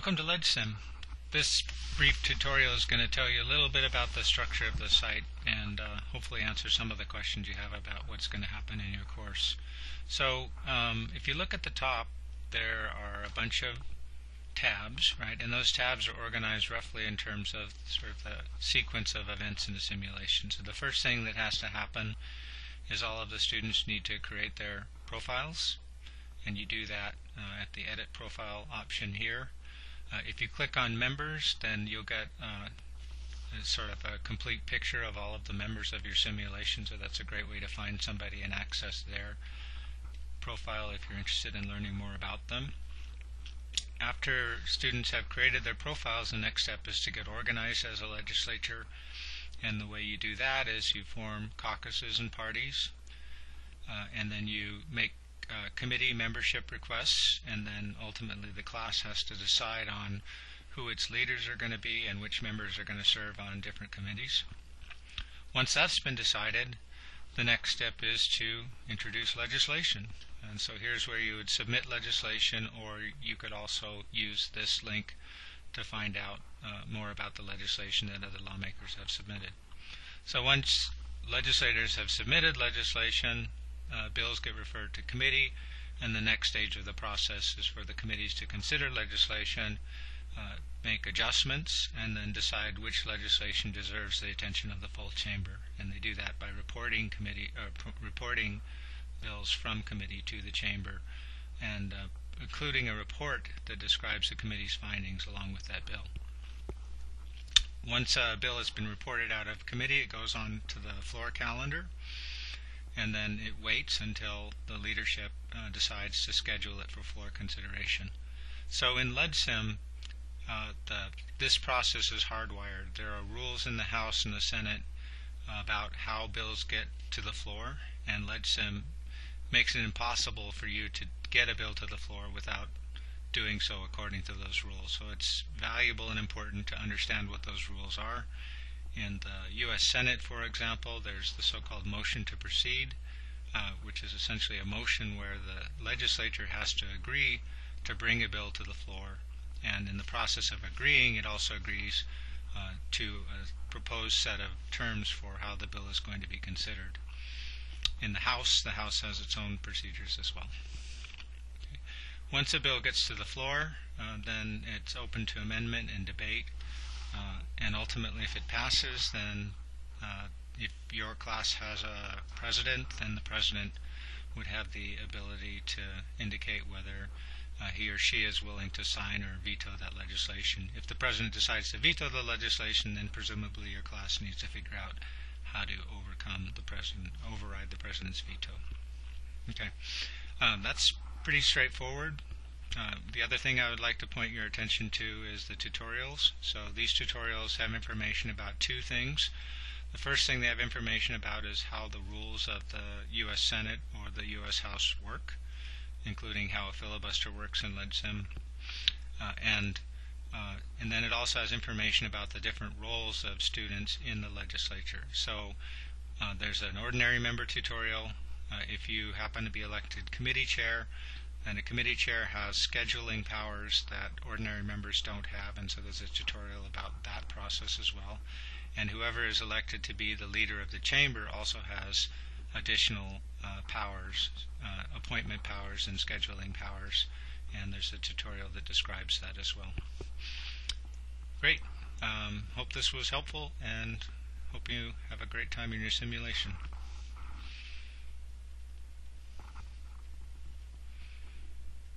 Welcome to LegSim. This brief tutorial is going to tell you a little bit about the structure of the site and hopefully answer some of the questions you have about what's going to happen in your course. So if you look at the top, there are a bunch of tabs, right? And those tabs are organized roughly in terms of sort of the sequence of events in the simulation. So the first thing that has to happen is all of the students need to create their profiles, and you do that at the Edit Profile option here. If you click on Members, then you'll get sort of a complete picture of all of the members of your simulation, so that's a great way to find somebody and access their profile if you're interested in learning more about them. After students have created their profiles, the next step is to get organized as a legislature, and the way you do that is you form caucuses and parties, and then you make committee membership requests, and then ultimately the class has to decide on who its leaders are going to be and which members are going to serve on different committees. Once that's been decided, the next step is to introduce legislation. And so here's where you would submit legislation, or you could also use this link to find out more about the legislation that other lawmakers have submitted. So once legislators have submitted legislation, bills get referred to committee, and the next stage of the process is for the committees to consider legislation, make adjustments, and then decide which legislation deserves the attention of the full chamber. And they do that by reporting bills from committee to the chamber, and including a report that describes the committee's findings along with that bill. Once a bill has been reported out of committee, it goes on to the floor calendar, and then it waits until the leadership decides to schedule it for floor consideration. So in LegSim, this process is hardwired. There are rules in the House and the Senate about how bills get to the floor, and LegSim makes it impossible for you to get a bill to the floor without doing so according to those rules. So it's valuable and important to understand what those rules are. In the U.S. Senate, for example, there's the so-called motion to proceed, which is essentially a motion where the legislature has to agree to bring a bill to the floor. And in the process of agreeing, it also agrees to a proposed set of terms for how the bill is going to be considered. In the House has its own procedures as well. Okay. Once a bill gets to the floor, then it's open to amendment and debate. And ultimately, if it passes, then if your class has a president, then the president would have the ability to indicate whether he or she is willing to sign or veto that legislation. If the president decides to veto the legislation, then presumably your class needs to figure out how to override the president's veto. Okay, that's pretty straightforward. The other thing I would like to point your attention to is the tutorials. So these tutorials have information about two things. The first thing they have information about is how the rules of the U.S. Senate or the U.S. House work, including how a filibuster works in LegSim. And then it also has information about the different roles of students in the legislature. So there's an ordinary member tutorial. If you happen to be elected committee chair, and a committee chair has scheduling powers that ordinary members don't have, and so there's a tutorial about that process as well. And whoever is elected to be the leader of the chamber also has additional powers, appointment powers and scheduling powers, and there's a tutorial that describes that as well. Great. Hope this was helpful, and hope you have a great time in your simulation.